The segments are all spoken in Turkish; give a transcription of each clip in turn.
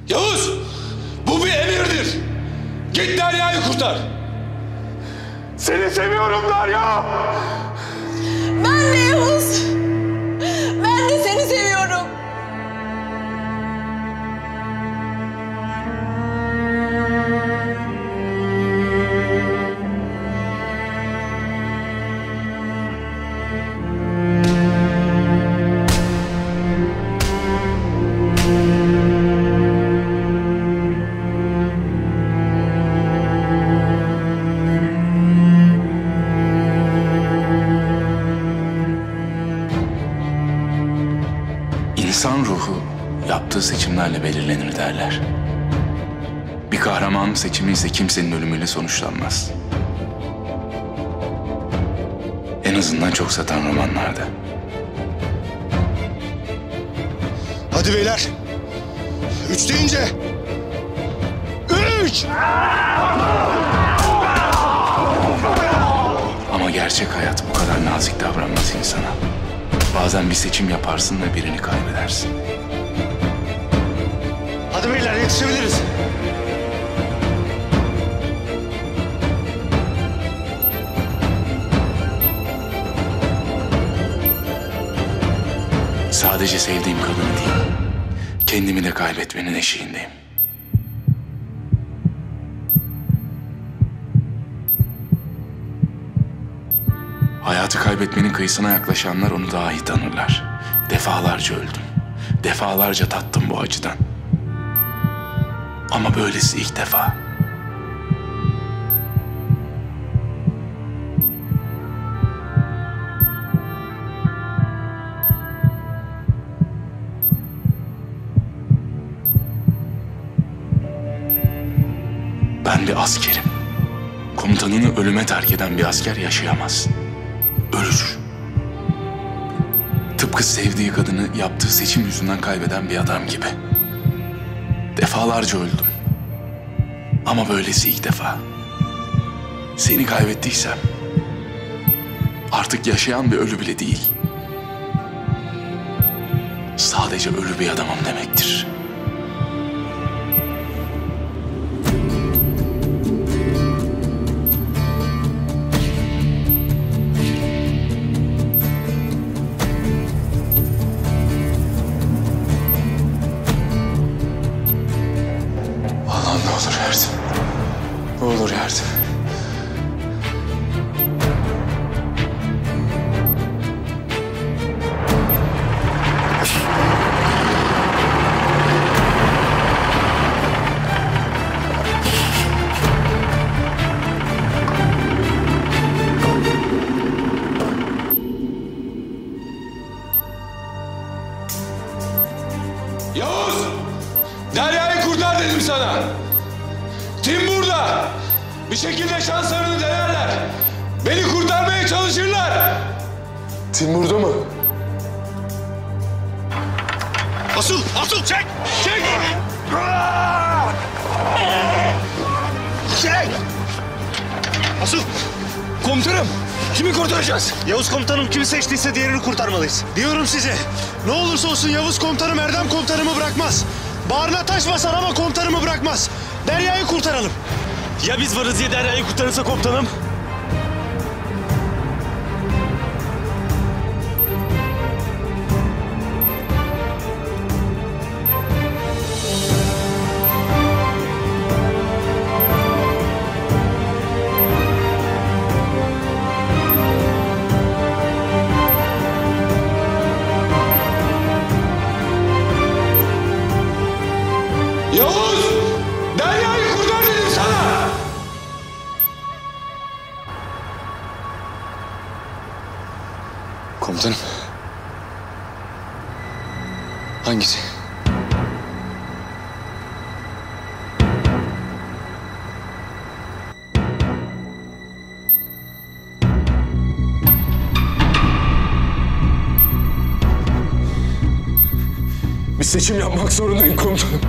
Yavuz! Bu bir emirdir. Git Derya'yı kurtar. Seni seviyorum Derya! Ben de Yavuz. Ben de seni seviyorum. İnsan ruhu yaptığı seçimlerle belirlenir derler. Bir kahraman seçimi ise kimsenin ölümüyle sonuçlanmaz. En azından çok satan romanlarda. Hadi beyler. 3 deyince. 3! Ama gerçek hayat bu kadar nazik davranmaz insana. Bazen bir seçim yaparsın ve birini kaybedersin. Hadi beyler yetişebiliriz. Sadece sevdiğim kadını değil, kendimi de kaybetmenin eşiğindeyim. Hayatı kaybetmenin kıyısına yaklaşanlar onu daha iyi tanırlar. Defalarca öldüm. Defalarca tattım bu acıdan. Ama böylesi ilk defa. Ben bir askerim. Komutanını ölüme terk eden bir asker yaşayamaz. Ölür. Tıpkı sevdiği kadını yaptığı seçim yüzünden kaybeden bir adam gibi. Defalarca öldüm. Ama böylesi ilk defa. Seni kaybettiysem artık yaşayan bir ölü bile değil. Sadece ölü bir adamım demektir. Allah'ım ne olur yardım. Ne olur yardım. Yavuz! Derya'yı kurtar dedim sana. Tim burada. Bir şekilde şanslarını denerler. Beni kurtarmaya çalışırlar. Tim burada mı? Asıl! Asıl! Çek! Çek! Çek! Asıl! Komutanım! Kimi kurtaracağız? Yavuz komutanım kimi seçtiyse diğerini kurtarmalıyız. Diyorum size. Ne olursa olsun Yavuz komutanım Erdem komutanımı bırakmaz. Bağrına taş basar ama komutanımı bırakmaz. Derya'yı kurtaralım. Ya biz varız ya Derya'yı kurtarırsa komutanım? Yavuz! Derya'yı kurtar dedim sana. Komutanım. Hangisi? Bir seçim yapmak zorundayım komutanım.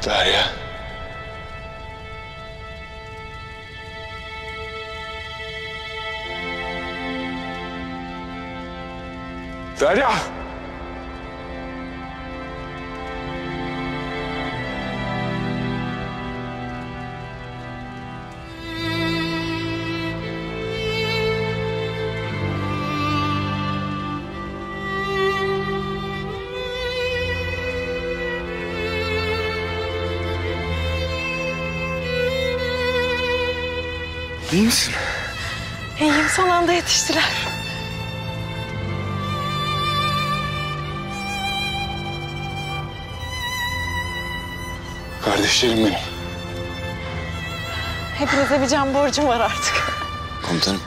Derya. Derya! İyi misin? İyiyim, son anda yetiştiler. Kardeşlerim benim. Hepinize bir can borcum var artık. Komutanım,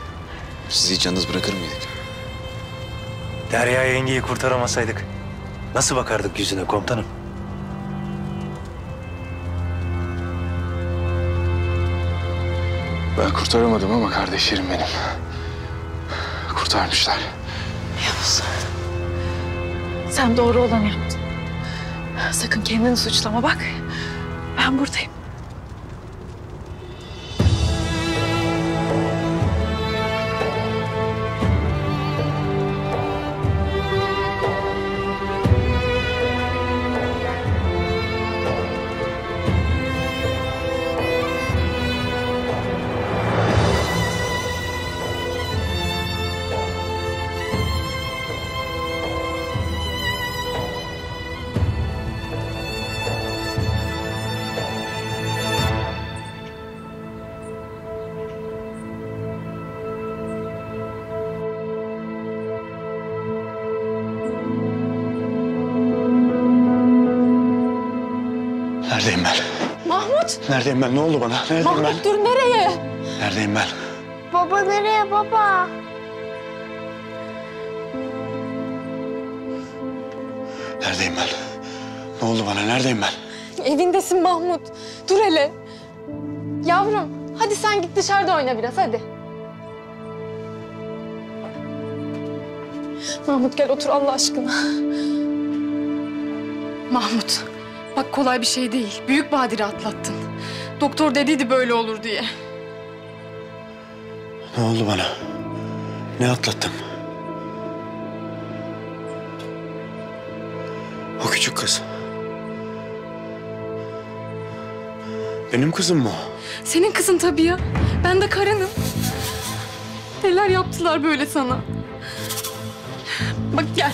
sizi hiç yalnız bırakır mıydık? Derya yengeyi kurtaramasaydık nasıl bakardık yüzüne komutanım? Ben kurtaramadım ama kardeşlerim benim. Kurtarmışlar. Yavuz, sen doğru olanı yaptın. Sakın kendini suçlama, bak. Ben buradayım. Neredeyim ben? Mahmut! Neredeyim ben? Ne oldu bana? Neredeyim ben? Mahmut dur, nereye? Neredeyim ben? Baba nereye baba? Neredeyim ben? Ne oldu bana? Neredeyim ben? Evindesin Mahmut. Dur hele. Yavrum, hadi sen git dışarıda oyna biraz, hadi. Mahmut gel otur Allah aşkına. Mahmut, bak kolay bir şey değil. Büyük badire atlattın. Doktor dediydi böyle olur diye. Ne oldu bana? Ne atlattım? O küçük kız. Benim kızım mı o? Senin kızın tabii ya. Ben de karınım. Neler yaptılar böyle sana? Bak gel.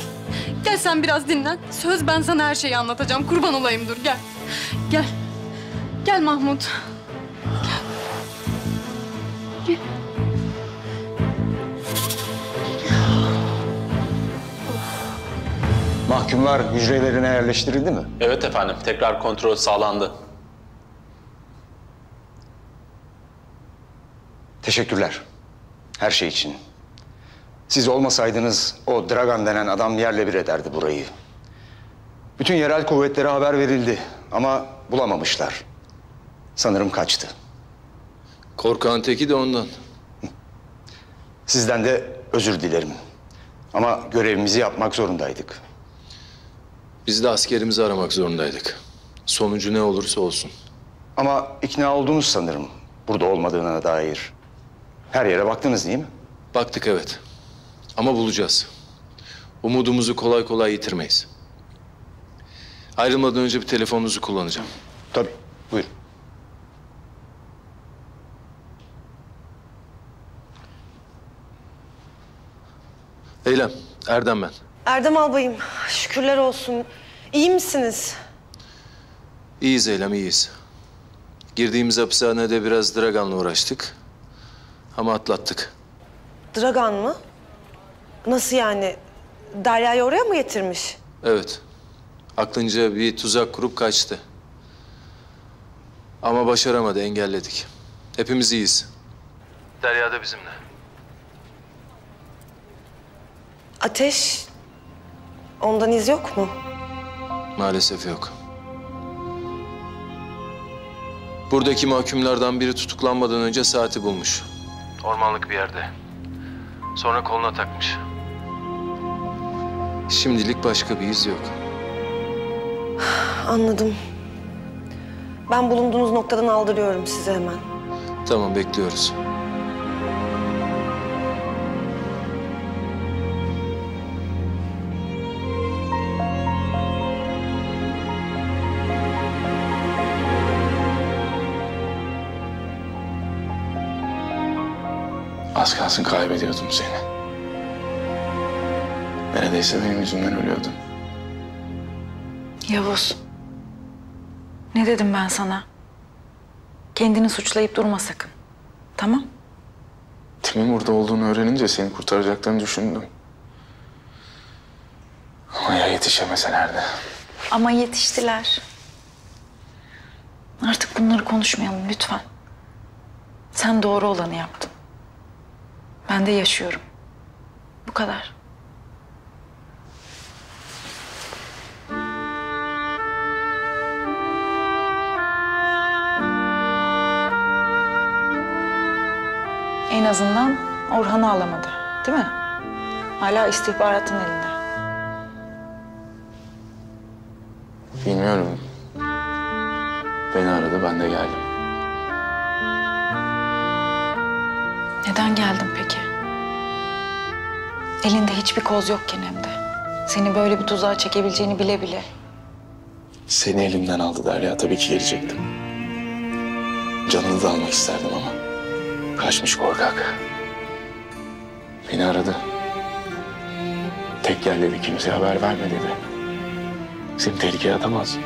Gel sen biraz dinlen. Söz ben sana her şeyi anlatacağım. Kurban olayım dur gel. Gel. Gel Mahmut. Mahkumlar hücrelerine yerleştirildi mi? Evet efendim, tekrar kontrol sağlandı. Teşekkürler. Her şey için. Siz olmasaydınız o Dragan denen adam yerle bir ederdi burayı. Bütün yerel kuvvetlere haber verildi ama bulamamışlar. Sanırım kaçtı. Korkağın teki de ondan. Sizden de özür dilerim. Ama görevimizi yapmak zorundaydık. Biz de askerimizi aramak zorundaydık. Sonucu ne olursa olsun. Ama ikna oldunuz sanırım burada olmadığına dair. Her yere baktınız değil mi? Baktık evet. Ama bulacağız. Umudumuzu kolay kolay yitirmeyiz. Ayrılmadan önce bir telefonunuzu kullanacağım. Tabii. Buyurun. Eylem, Erdem ben. Erdem albayım, şükürler olsun. İyi misiniz? İyiyiz Eylem, iyiyiz. Girdiğimiz hapishanede biraz Dragan'la uğraştık. Ama atlattık. Dragan mı? Nasıl yani? Derya'yı oraya mı getirmiş? Evet. Aklınca bir tuzak kurup kaçtı. Ama başaramadı, engelledik. Hepimiz iyiyiz. Derya da bizimle. Ateş, ondan iz yok mu? Maalesef yok. Buradaki mahkumlardan biri tutuklanmadan önce saati bulmuş. Ormanlık bir yerde. Sonra koluna takmış. Şimdilik başka bir iz yok. Anladım. Ben bulunduğunuz noktadan aldırıyorum sizi hemen. Tamam, bekliyoruz. Az kalsın kaybediyordum seni. Neredeyse benim yüzümden ölüyordun. Yavuz. Ne dedim ben sana? Kendini suçlayıp durma sakın. Tamam? Tim'in burada olduğunu öğrenince seni kurtaracaklarını düşündüm. Ama ya yetişemeselerdi. Ama yetiştiler. Artık bunları konuşmayalım lütfen. Sen doğru olanı yaptın. Ben de yaşıyorum. Bu kadar. En azından Orhan'ı alamadı, değil mi? Hala istihbaratın elinde. Bilmiyorum. Beni aradı, ben de geldim. Neden geldin peki? Elinde hiçbir koz yokken hem de. Seni böyle bir tuzağa çekebileceğini bile bile. Seni elimden aldı Derya, tabii ki gelecektim. Canını da almak isterdim ama. Kaçmış korkak. Beni aradı. Tek gel dedi, kimseye haber verme dedi. Seni tehlikeye atamaz.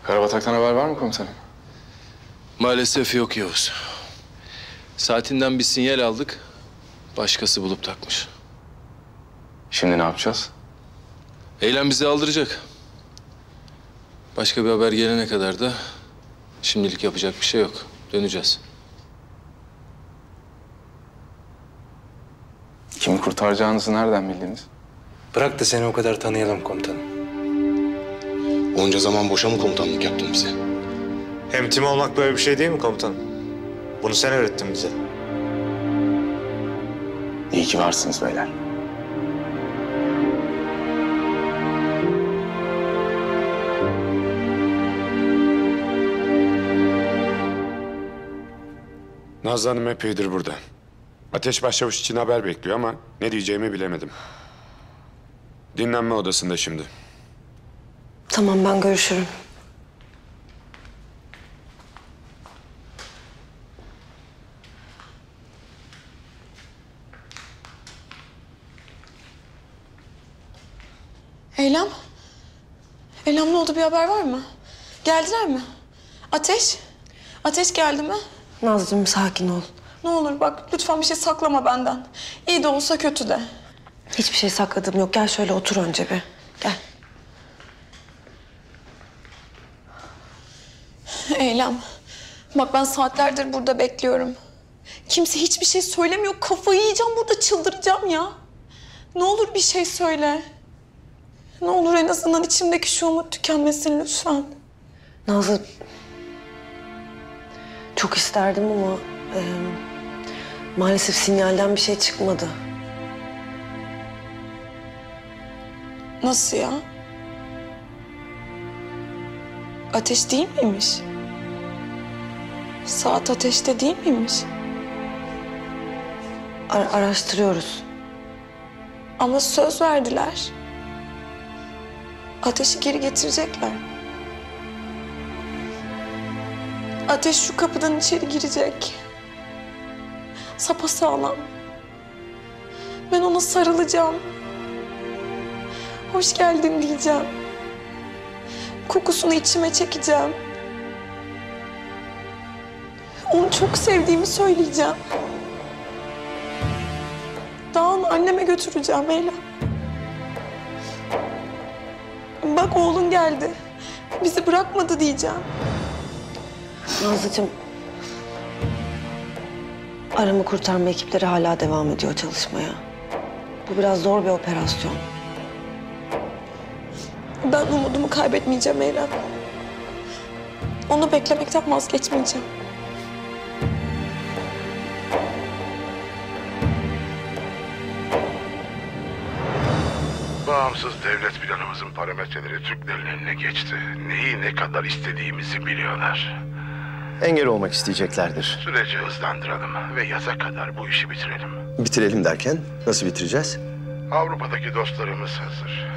Karabatak'tan haber var mı komutanım? Maalesef yok Yavuz. Saatinden bir sinyal aldık. Başkası bulup takmış. Şimdi ne yapacağız? Eylem bizi aldıracak. Başka bir haber gelene kadar da şimdilik yapacak bir şey yok. Döneceğiz. Kimi kurtaracağınızı nereden bildiniz? Bırak da seni o kadar tanıyalım komutanım. Onca zaman boşa mı komutanlık yaptın bize? Hem tim olmak böyle bir şey değil mi komutanım? Bunu sen öğrettin bize. İyi ki varsınız beyler. Nazlı Hanım epeydir burada. Ateş Başçavuş için haber bekliyor ama ne diyeceğimi bilemedim. Dinlenme odasında şimdi. Tamam, ben görüşürüm. Eylem? Eylem ne oldu, bir haber var mı? Geldiler mi? Ateş? Ateş geldi mi? Nazlı'cığım sakin ol. Ne olur bak lütfen bir şey saklama benden. İyi de olsa kötü de. Hiçbir şey sakladığım yok. Gel şöyle otur önce bir. Gel. Eylem. Bak ben saatlerdir burada bekliyorum. Kimse hiçbir şey söylemiyor. Kafayı yiyeceğim burada, çıldıracağım ya. Ne olur bir şey söyle. Ne olur en azından içimdeki şu umut tükenmesin lütfen. Nazlı... Çok isterdim ama... maalesef sinyalden bir şey çıkmadı. Nasıl ya? Ateş değil miymiş? Saat ateşte değil miymiş? Araştırıyoruz. Ama söz verdiler. Ateşi geri getirecekler. Ateş şu kapıdan içeri girecek. Sapasağlam. Ben ona sarılacağım. Hoş geldin diyeceğim. Kokusunu içime çekeceğim. Onu çok sevdiğimi söyleyeceğim. Daha onu anneme götüreceğim Eylem. Bak oğlun geldi. Bizi bırakmadı diyeceğim. Nazlıcığım... Arama kurtarma ekipleri hala devam ediyor çalışmaya. Bu biraz zor bir operasyon. Ben umudumu kaybetmeyeceğim Eylem. Onu beklemekten vazgeçmeyeceğim. Bağımsız devlet planımızın parametreleri Türklerin eline geçti. Neyi ne kadar istediğimizi biliyorlar. Engel olmak isteyeceklerdir. Süreci hızlandıralım ve yaza kadar bu işi bitirelim. Bitirelim derken nasıl bitireceğiz? Avrupa'daki dostlarımız hazır.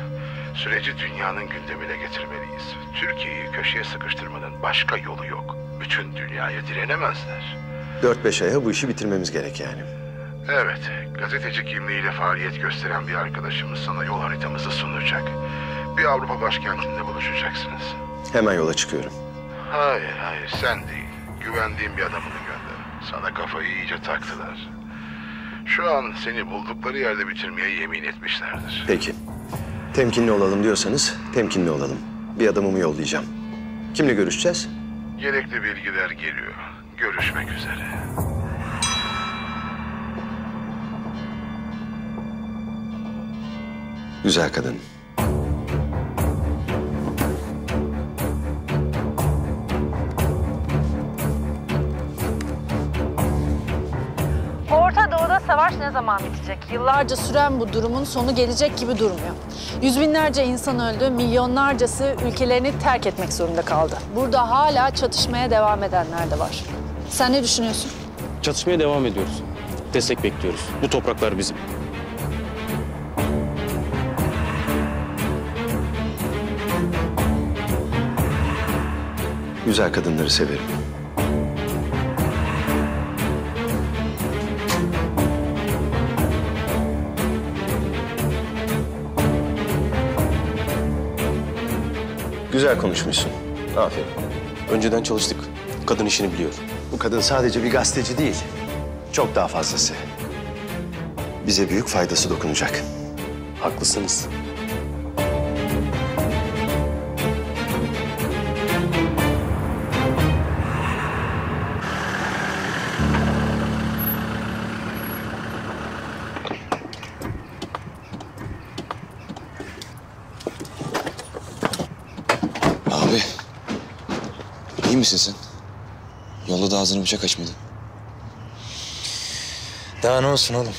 Süreci dünyanın gündemine getirmeliyiz. Türkiye'yi köşeye sıkıştırmanın başka yolu yok. Bütün dünyaya direnemezler. 4-5 aya bu işi bitirmemiz gerek yani. Evet, gazeteci kimliğiyle faaliyet gösteren bir arkadaşımız sana yol haritamızı sunacak. Bir Avrupa başkentinde buluşacaksınız. Hemen yola çıkıyorum. Hayır, sen değil. Güvendiğim bir adamını gönder. Sana kafayı iyice taktılar. Şu an seni buldukları yerde bitirmeye yemin etmişlerdir. Peki. Temkinli olalım diyorsanız temkinli olalım. Bir adamımı yollayacağım. Kimle görüşeceğiz? Gerekli bilgiler geliyor. Görüşmek üzere. Güzel kadın. Orta Doğu'da savaş ne zaman bitecek? Yıllarca süren bu durumun sonu gelecek gibi durmuyor. Yüz binlerce insan öldü, milyonlarcası ülkelerini terk etmek zorunda kaldı. Burada hala çatışmaya devam edenler de var. Sen ne düşünüyorsun? Çatışmaya devam ediyoruz. Destek bekliyoruz. Bu topraklar bizim. Güzel kadınları severim. Güzel konuşmuşsun. Aferin. Önceden çalıştık. Kadın işini biliyor. Bu kadın sadece bir gazeteci değil. Çok daha fazlası. Bize büyük faydası dokunacak. Haklısınız. Abi, iyi misin sen? Yolda da ağzını bıçak açmadı. Daha ne olsun oğlum?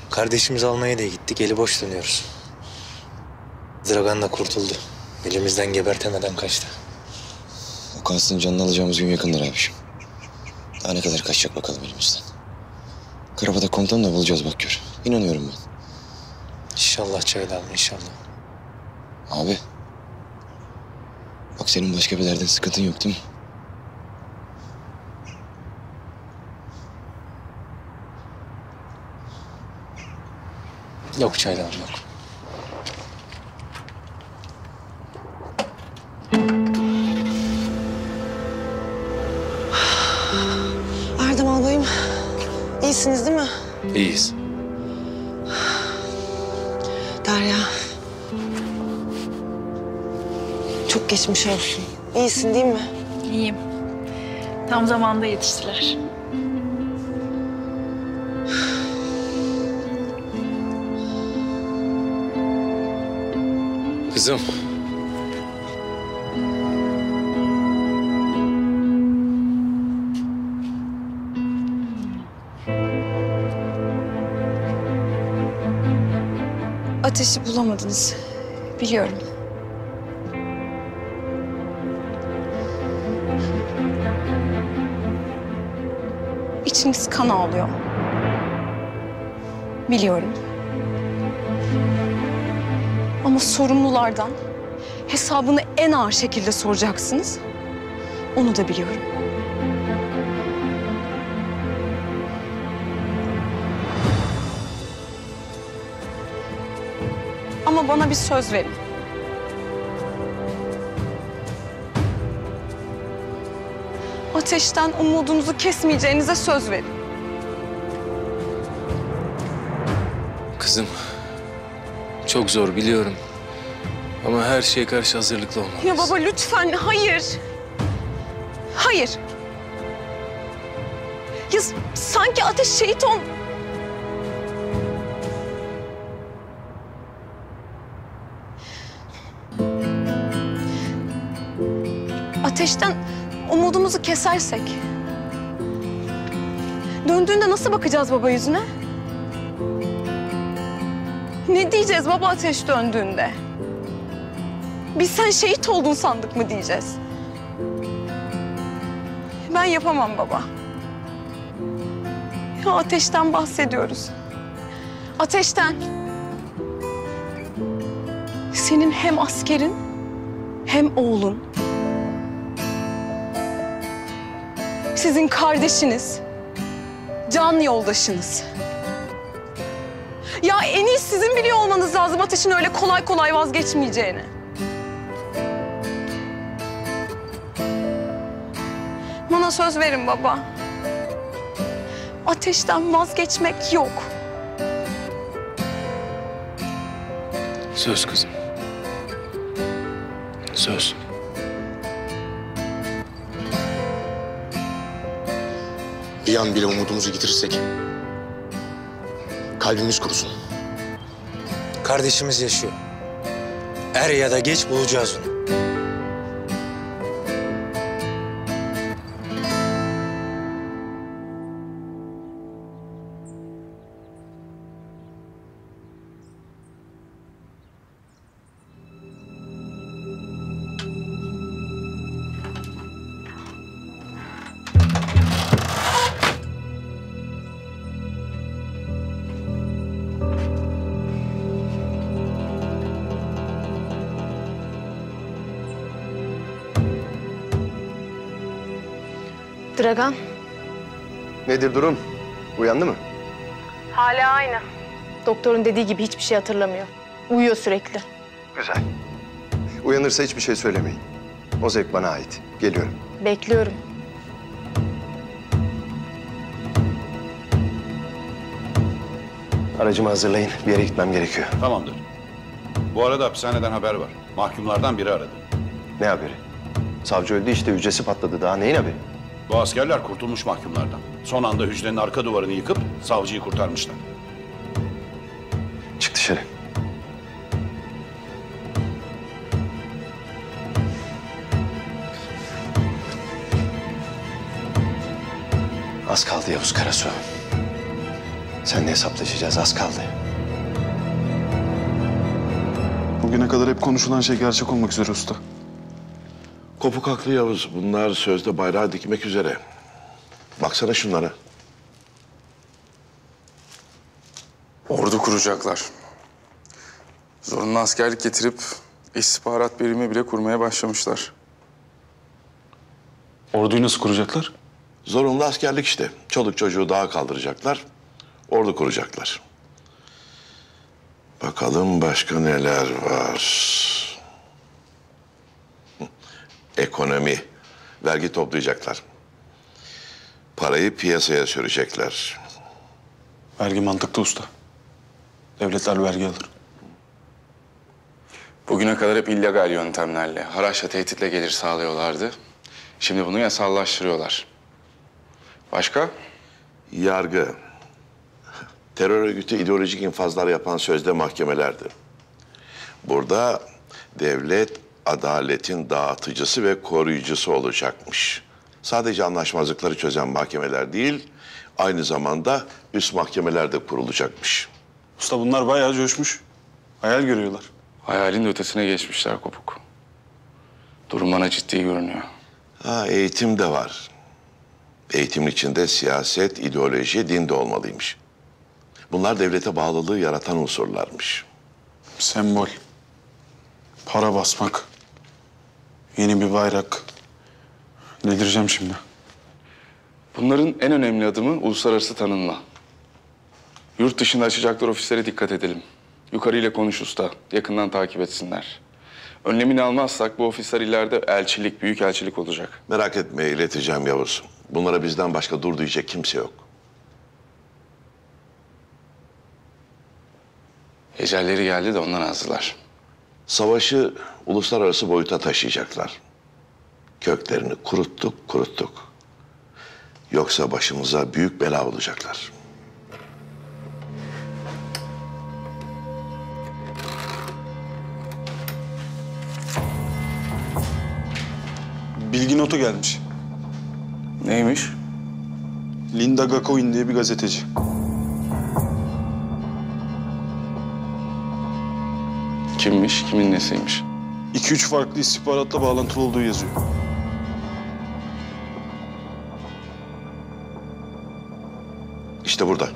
Kardeşimizi almaya da gittik, eli boş dönüyoruz. Dragan da kurtuldu. Elimizden gebertemeden kaçtı. O kansın canını alacağımız gün yakındır abiciğim. Daha ne kadar kaçacak bakalım elimizden. Karabada komutanı da bulacağız bak gör. İnanıyorum ben. İnşallah Çaylan, inşallah. Abi. Bak senin başka bir derdin, sıkıntın yok değil mi? Yok Çaylan, yok. Erdem albayım, iyisiniz değil mi? İyiyiz. Derya. Çok geçmiş olsun. İyisin değil mi? İyiyim. Tam zamanda yetiştiler. Kızım. Ateşi bulamadınız. Biliyorum. İçiniz kan ağlıyor. Biliyorum. Ama sorumlulardan hesabını en ağır şekilde soracaksınız. Onu da biliyorum. Ama bana bir söz verin. Ateşten umudunuzu kesmeyeceğinize söz verin. Kızım. Çok zor biliyorum. Ama her şeye karşı hazırlıklı olmalıyız. Ya baba lütfen hayır. Hayır. Ya sanki Ateş şehit ol... Ateşten umudumuzu kesersek döndüğünde nasıl bakacağız baba yüzüne? Ne diyeceğiz baba Ateş döndüğünde? Biz sen şehit oldun sandık mı diyeceğiz? Ben yapamam baba. Ya Ateş'ten bahsediyoruz. Ateş'ten. Senin hem askerin hem oğlun. Sizin kardeşiniz. Can yoldaşınız. Ya en iyi sizin biliyor olmanız lazım Ateş'in öyle kolay kolay vazgeçmeyeceğini. Bana söz verin baba. Ateş'ten vazgeçmek yok. Söz kızım. Söz. Bir an bile umudumuzu yitirirsek kalbimiz kurusun. Kardeşimiz yaşıyor. Er ya da geç bulacağız onu. Dragan. Nedir durum? Uyandı mı? Hala aynı. Doktorun dediği gibi hiçbir şey hatırlamıyor. Uyuyor sürekli. Güzel. Uyanırsa hiçbir şey söylemeyin. O zevk bana ait. Geliyorum. Bekliyorum. Aracımı hazırlayın. Bir yere gitmem gerekiyor. Tamamdır. Bu arada hapishaneden haber var. Mahkumlardan biri aradı. Ne haberi? Savcı öldü işte, hücresi patladı. Daha neyin haberi? Bu askerler kurtulmuş mahkumlardan. Son anda hücrenin arka duvarını yıkıp savcıyı kurtarmışlar. Çık dışarı. Az kaldı Yavuz Karasu. Seninle hesaplaşacağız, az kaldı. Bugüne kadar hep konuşulan şey gerçek olmak üzere usta. Kopuk haklı Yavuz. Bunlar sözde bayrağı dikmek üzere. Baksana şunlara. Ordu kuracaklar. Zorunlu askerlik getirip istihbarat birimi bile kurmaya başlamışlar. Orduyu nasıl kuracaklar? Zorunlu askerlik işte. Çoluk çocuğu dağa kaldıracaklar. Ordu kuracaklar. Bakalım başka neler var. Ekonomi. Vergi toplayacaklar. Parayı piyasaya sürecekler. Vergi mantıklı usta. Devletler vergi alır. Bugüne kadar hep illegal yöntemlerle, haraçla, tehditle gelir sağlıyorlardı. Şimdi bunu yasallaştırıyorlar. Başka? Yargı. Terör örgütü ideolojik infazlar yapan sözde mahkemelerdi. Burada devlet adaletin dağıtıcısı ve koruyucusu olacakmış. Sadece anlaşmazlıkları çözen mahkemeler değil, aynı zamanda üst mahkemeler de kurulacakmış. Usta bunlar bayağı coşmuş. Hayal görüyorlar. Hayalin de ötesine geçmişler Kopuk. Durum bana ciddi görünüyor. Eğitim de var. Eğitimin içinde siyaset, ideoloji, din de olmalıymış. Bunlar devlete bağlılığı yaratan unsurlarmış. Sembol. Para basmak. Yeni bir bayrak. Delireceğim şimdi. Bunların en önemli adımı uluslararası tanınma. Yurt dışında açacakları ofislere dikkat edelim. Yukarıyla konuş usta, yakından takip etsinler. Önlemini almazsak bu ofisler ileride elçilik, büyükelçilik olacak. Merak etme, ileteceğim Yavuz. Bunlara bizden başka dur diyecek kimse yok. Ecelleri geldi de ondan azdılar. Savaşı uluslararası boyuta taşıyacaklar. Köklerini kuruttuk. Yoksa başımıza büyük bela olacaklar. Bilgi notu gelmiş. Neymiş? Linda Gakoin diye bir gazeteci. Kimmiş, kimin nesiymiş? 2-3 farklı istihbaratla bağlantılı olduğu yazıyor. İşte burada.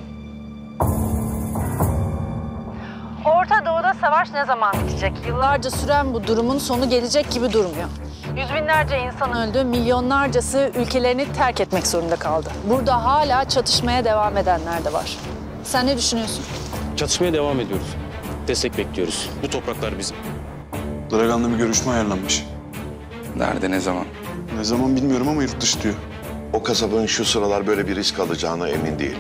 Orta Doğu'da savaş ne zaman bitecek? Yıllarca süren bu durumun sonu gelecek gibi durmuyor. Yüz binlerce insan öldü, milyonlarcası ülkelerini terk etmek zorunda kaldı. Burada hala çatışmaya devam edenler de var. Sen ne düşünüyorsun? Çatışmaya devam ediyoruz. Destek bekliyoruz. Bu topraklar bizim. Dragan'la bir görüşme ayarlanmış. Nerede, ne zaman? Ne zaman bilmiyorum ama yurt dışı diyor. O kasabın şu sıralar böyle bir risk alacağına emin değilim.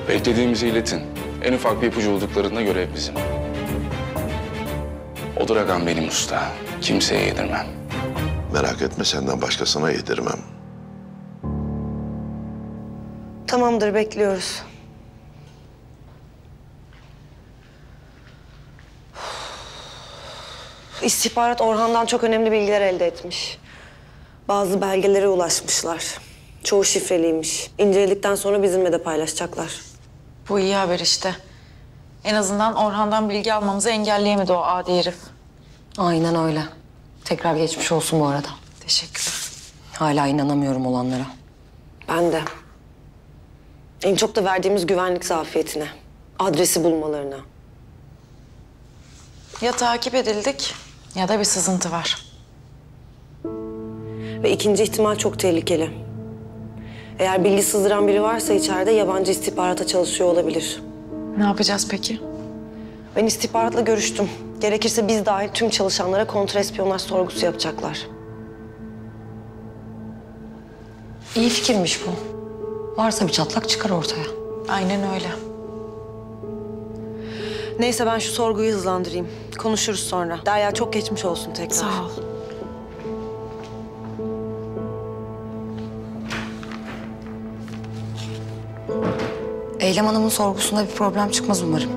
Beklediğimizi iletin. En ufak bir ipucu bulduklarında görev bizim. O Dragan benim usta. Kimseye yedirmem. Merak etme, senden başkasına yedirmem. Tamamdır, bekliyoruz. İstihbarat Orhan'dan çok önemli bilgiler elde etmiş. Bazı belgelere ulaşmışlar. Çoğu şifreliymiş. İnceledikten sonra bizimle de paylaşacaklar. Bu iyi haber işte. En azından Orhan'dan bilgi almamızı engelleyemedi o adi herif. Aynen öyle. Tekrar geçmiş olsun bu arada. Teşekkürler. Hala inanamıyorum olanlara. Ben de. En çok da verdiğimiz güvenlik zafiyetine. Adresi bulmalarına. Ya takip edildik ya da bir sızıntı var. Ve ikinci ihtimal çok tehlikeli. Eğer bilgi sızdıran biri varsa içeride yabancı istihbarata çalışıyor olabilir. Ne yapacağız peki? Ben istihbaratla görüştüm. Gerekirse biz dahil tüm çalışanlara kontrespiyonaj sorgusu yapacaklar. İyi fikirmiş bu. Varsa bir çatlak çıkar ortaya. Aynen öyle. Neyse ben şu sorguyu hızlandırayım. Konuşuruz sonra. Derya çok geçmiş olsun tekrar. Sağ ol. Eylem Hanım'ın sorgusunda bir problem çıkmaz umarım.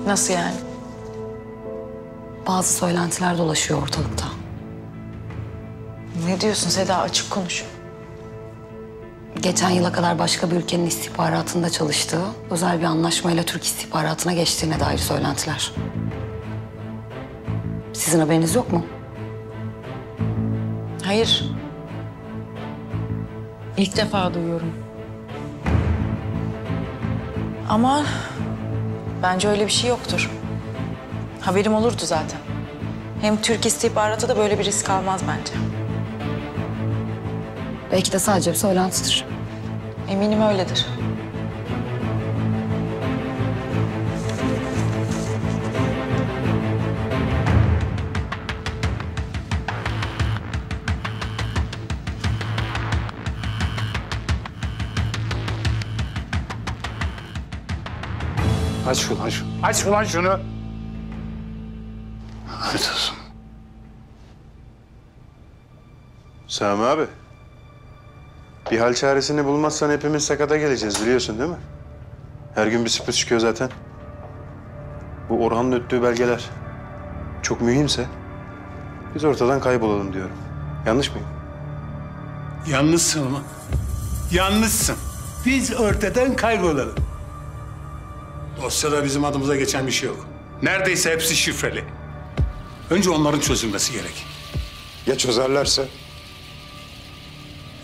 Nasıl yani? Bazı söylentiler dolaşıyor ortalıkta. Ne diyorsun Seda? Açık konuş. Geçen yıla kadar başka bir ülkenin istihbaratında çalıştığı, özel bir anlaşmayla Türk istihbaratına geçtiğine dair söylentiler. Sizin haberiniz yok mu? Hayır. İlk defa duyuyorum. Ama bence öyle bir şey yoktur. Haberim olurdu zaten. Hem Türk istihbaratı da böyle bir risk almaz bence. Belki de sadece bir söylentidir. Eminim öyledir. Aç ulan şunu. Aç ulan şunu. Lanet olsun. Sami abi. Bir hal çaresini bulmazsan hepimiz sakata geleceğiz biliyorsun değil mi? Her gün bir sürpriz çıkıyor zaten. Bu Orhan'ın öttüğü belgeler çok mühimse biz ortadan kaybolalım diyorum. Yanlış mıyım? Yalnızsın ama. Yalnızsın. Biz ortadan kaybolalım. Dosyada bizim adımıza geçen bir şey yok. Neredeyse hepsi şifreli. Önce onların çözülmesi gerek. Ya çözerlerse?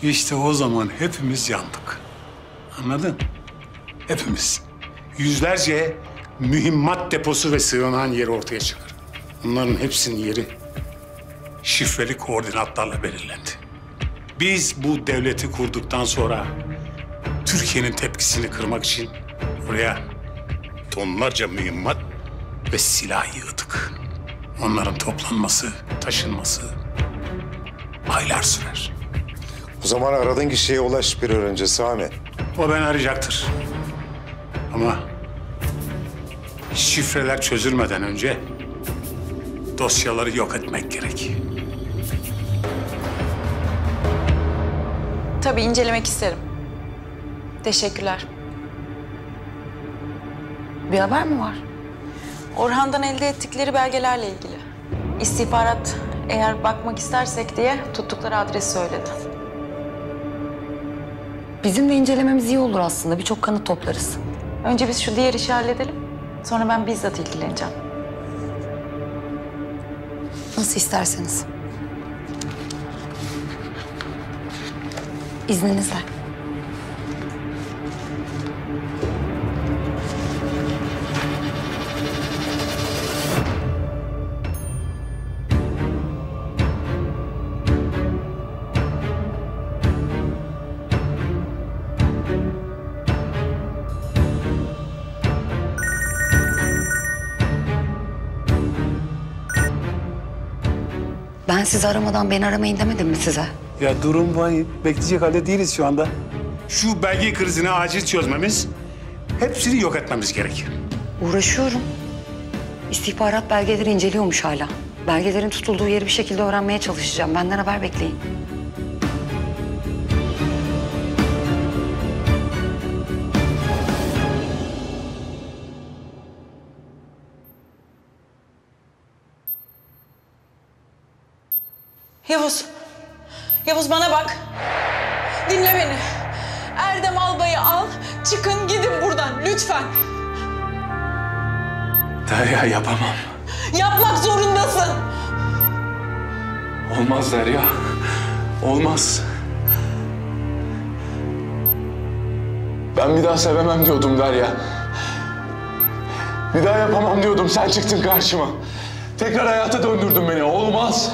İşte o zaman hepimiz yandık. Anladın? Hepimiz. Yüzlerce mühimmat deposu ve sığınağın yeri ortaya çıkar. Bunların hepsinin yeri şifreli koordinatlarla belirlendi. Biz bu devleti kurduktan sonra Türkiye'nin tepkisini kırmak için oraya tonlarca mühimmat ve silah yığdık. Onların toplanması, taşınması aylar sürer. O zaman aradığın kişiye ulaş bir an önce Sami. O beni arayacaktır. Ama şifreler çözülmeden önce dosyaları yok etmek gerek. Tabii incelemek isterim. Teşekkürler. Bir haber mi var? Orhan'dan elde ettikleri belgelerle ilgili. İstihbarat eğer bakmak istersek diye tuttukları adresi söyledi. Bizim de incelememiz iyi olur aslında. Birçok kanıt toplarız. Önce biz şu diğer işi halledelim. Sonra ben bizzat ilgileneceğim. Nasıl isterseniz. İzninizle. Ben sizi aramadan beni aramayın demedim mi size? Ya durum vahim. Bekleyecek halde değiliz şu anda. Şu belge krizini acil çözmemiz, hepsini yok etmemiz gerek. Uğraşıyorum. İstihbarat belgeleri inceliyormuş hala. Belgelerin tutulduğu yeri bir şekilde öğrenmeye çalışacağım. Benden haber bekleyin. Yavuz. Yavuz bana bak. Dinle beni. Erdem Albay'ı al, çıkın gidin buradan lütfen. Derya yapamam. Yapmak zorundasın. Olmaz Derya. Olmaz. Ben bir daha sevemem diyordum Derya. Bir daha yapamam diyordum. Sen çıktın karşıma. Tekrar hayata döndürdün beni. Olmaz.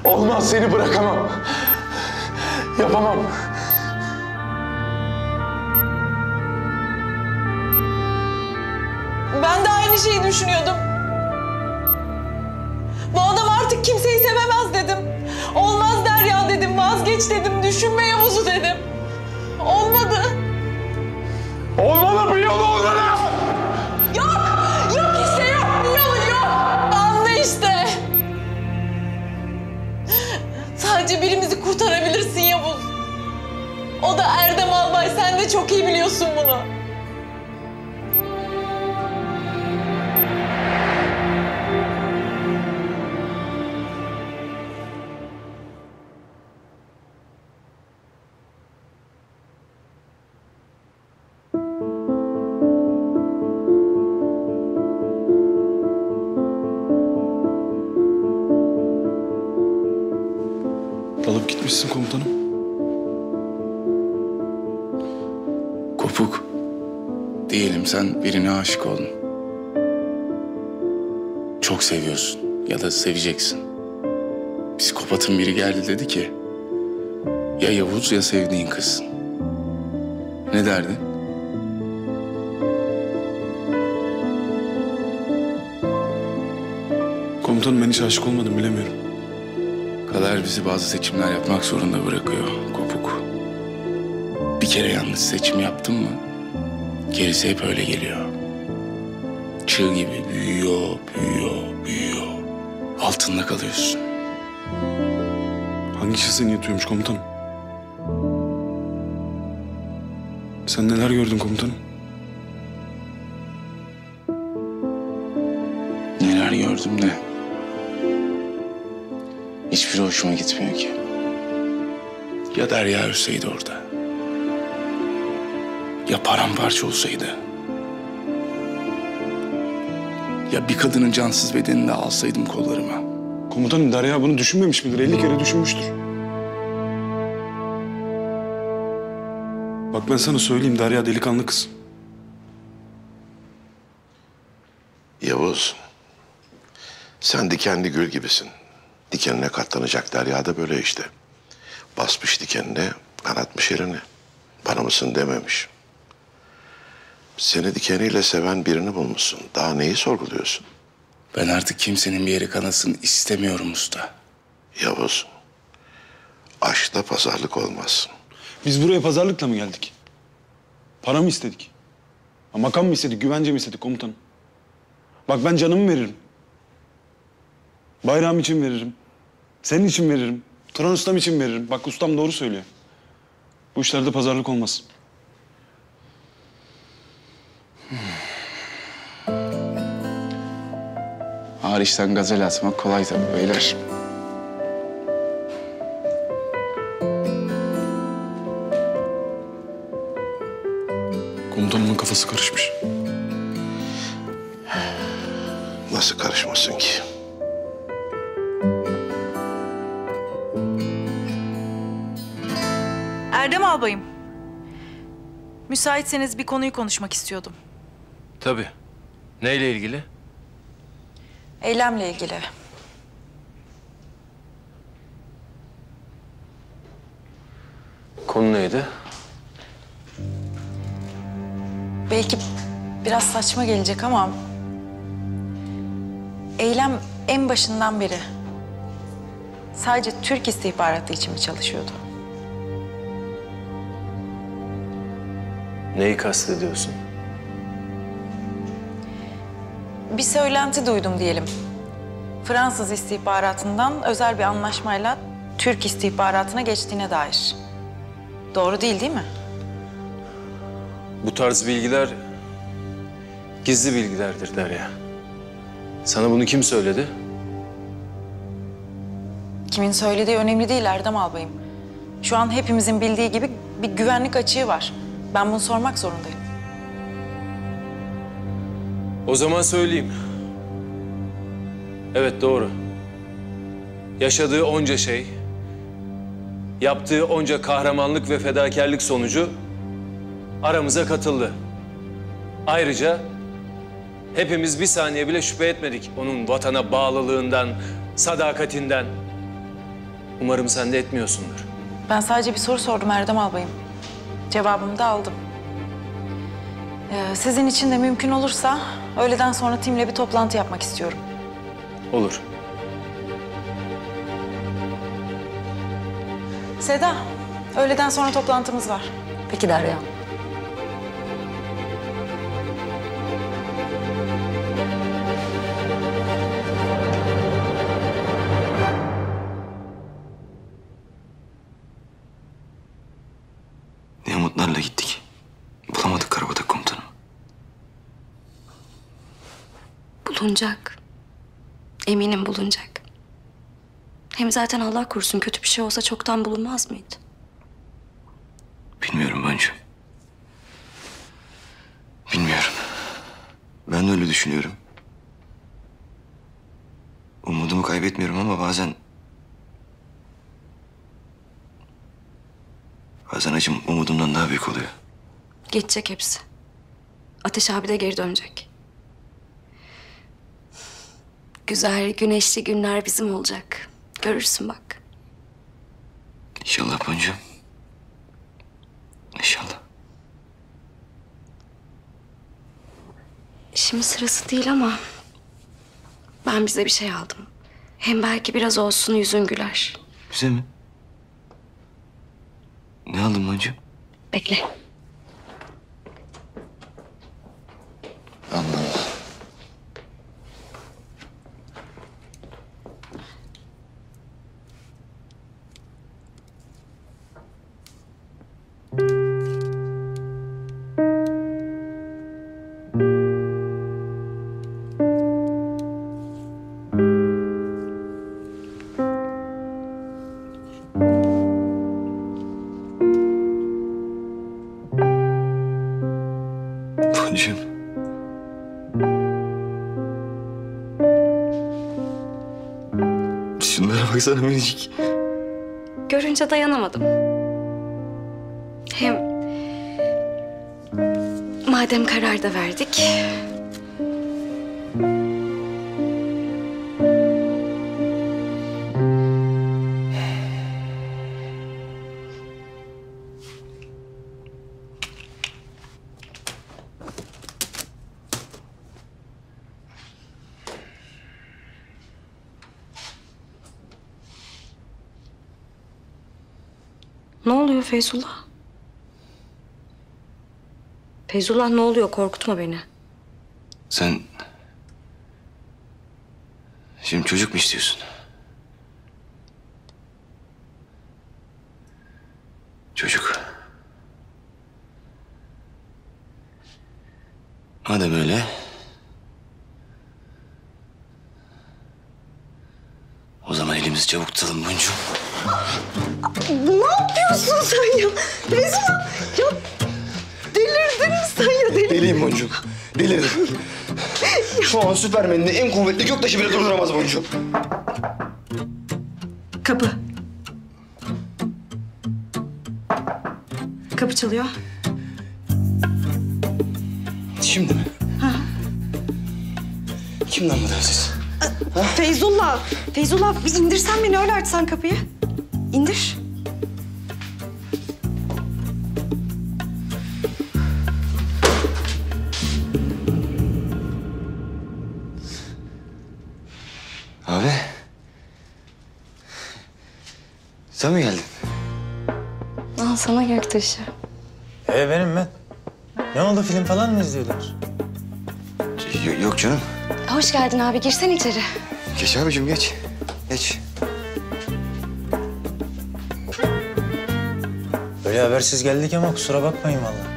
Olmaz. Seni bırakamam. Yapamam. Ben de aynı şeyi düşünüyordum. Bu adam artık kimseyi sevemez dedim. Olmaz Derya dedim, vazgeç dedim, düşünme Yavuz'u dedim. Olmadı. Olmadı, bir yolu olmadı. Yok, yok işte yok, bir yolu yok. Anla işte. Sadece birimizi kurtarabilirsin Yavuz. O da Erdem Albay, sen de çok iyi biliyorsun bunu. Dalıp gitmişsin komutanım. Kopuk. Diyelim sen birine aşık oldun. Çok seviyorsun ya da seveceksin. Psikopatın biri geldi dedi ki... ya Yavuz ya sevdiğin kız. Ne derdin? Komutanım ben hiç aşık olmadım, bilemiyorum. Kader bizi bazı seçimler yapmak zorunda bırakıyor Kopuk. Bir kere yanlış seçim yaptın mı gerisi hep öyle geliyor. Çığ gibi büyüyor, büyüyor, büyüyor. Altında kalıyorsun. Hangi kişi seni yatıyormuş komutanım? Sen neler gördün komutanım? Neler gördüm ne? Hiçbiri hoşuma gitmiyor ki. Ya Derya ölseydi orada. Ya paramparça olsaydı. Ya bir kadının cansız bedenini de alsaydım kollarıma. Komutanım Derya bunu düşünmemiş midir? 50 kere düşünmüştür. Bak ben sana söyleyeyim, Derya delikanlı kız. Yavuz, sen dikenli gül gibisin. Dikenine katlanacak Derya da böyle işte. Basmış dikenine, kanatmış elini. Bana mısın dememiş. Seni dikeniyle seven birini bulmuşsun. Daha neyi sorguluyorsun? Ben artık kimsenin bir yeri kanasın istemiyorum usta. Yavuz, aşkta pazarlık olmaz. Biz buraya pazarlıkla mı geldik? Para mı istedik? Ha, makam mı istedik, güvence mi istedik komutanım? Bak ben canımı veririm. Bayrağım için veririm. Senin için veririm. Turan ustam için veririm. Bak ustam doğru söylüyor. Bu işlerde pazarlık olmaz. Hariçten gazel atmak kolay tabii beyler. Komutanımın kafası karışmış. Nasıl karışmasın ki? Erdem albayım. Müsaitseniz bir konuyu konuşmak istiyordum. Tabii. Neyle ilgili? Eylemle ilgili. Konu neydi? Belki biraz saçma gelecek ama... Eylem en başından beri sadece Türk istihbaratı için mi çalışıyordu? Neyi kastediyorsun? Bir söylenti duydum diyelim. Fransız istihbaratından özel bir anlaşmayla Türk istihbaratına geçtiğine dair. Doğru değil mi? Bu tarz bilgiler gizli bilgilerdir Derya. Sana bunu kim söyledi? Kimin söylediği önemli değil Erdem albayım. Şu an hepimizin bildiği gibi bir güvenlik açığı var. Ben bunu sormak zorundayım. O zaman söyleyeyim. Evet, doğru. Yaşadığı onca şey, yaptığı onca kahramanlık ve fedakarlık sonucu aramıza katıldı. Ayrıca hepimiz bir saniye bile şüphe etmedik onun vatana bağlılığından, sadakatinden. Umarım sen de etmiyorsundur. Ben sadece bir soru sordum Erdem albayım. Cevabımı da aldım. Sizin için de mümkün olursa öğleden sonra timle bir toplantı yapmak istiyorum. Olur. Seda, öğleden sonra toplantımız var. Peki Derya. Ne umutlarla gittik. Bulamadık Karabatak komutanım. Bulunacak. Eminim bulunacak. Hem zaten Allah korusun kötü bir şey olsa çoktan bulunmaz mıydı? Bilmiyorum Boncuğum. Bilmiyorum. Ben de öyle düşünüyorum. Umudumu kaybetmiyorum ama bazen acım umudumdan daha büyük oluyor. Geçecek hepsi. Ateş abi de geri dönecek. Güzel, güneşli günler bizim olacak. Görürsün bak. İnşallah Boncuğum. İnşallah. Şimdi sırası değil ama ben bize bir şey aldım. Hem belki biraz olsun yüzün güler. Bize mi? Ne aldın Boncuğum? Bekle. Allah Allah. Boncuğum. Şunlara baksana minicik. Görünce dayanamadım. Hem madem karar da verdik. Ne oluyor Feyzullah? Feyzullah ne oluyor? Korkutma beni. Sen şimdi çocuk mu istiyorsun? Çocuk. Madem öyle, o zaman elimizi çabuk tutalım Boncuğum. Ne yapıyorsun sen ya? Feyzullah, ya delirdin mi sen ya? Deliyim Boncuk. Delirdim. Şu an Süpermen'in en kuvvetli göktaşı bile durduramaz Boncuk. Kapı. Kapı çalıyor. Şimdi mi? Ha. Kimden bu siz? Feyzullah. Feyzullah bir indirsen beni öyle açsan kapıyı. İndir. Abi. Sen mi geldin? Al sana göktaşı. Benim ben. Ne oldu, film falan mı izliyorlar? Yok canım. Hoş geldin abi. Girsen içeri. Geç abicim geç. Geç. Böyle habersiz geldik ama kusura bakmayın vallahi.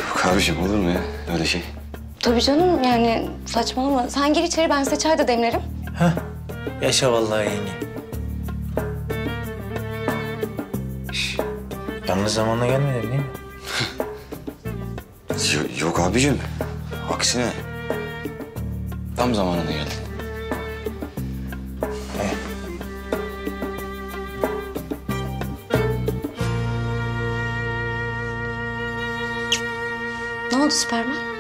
Yok abicim olur mu ya öyle şey? Tabii canım yani saçmalama. Sen gir içeri ben size çay da demlerim. Yaşa vallahi yenge. Yalnız zamanla gelmedin değil mi? Yok abicim. Aksine. Tam zamanında geldin. Ne oldu Süpermen?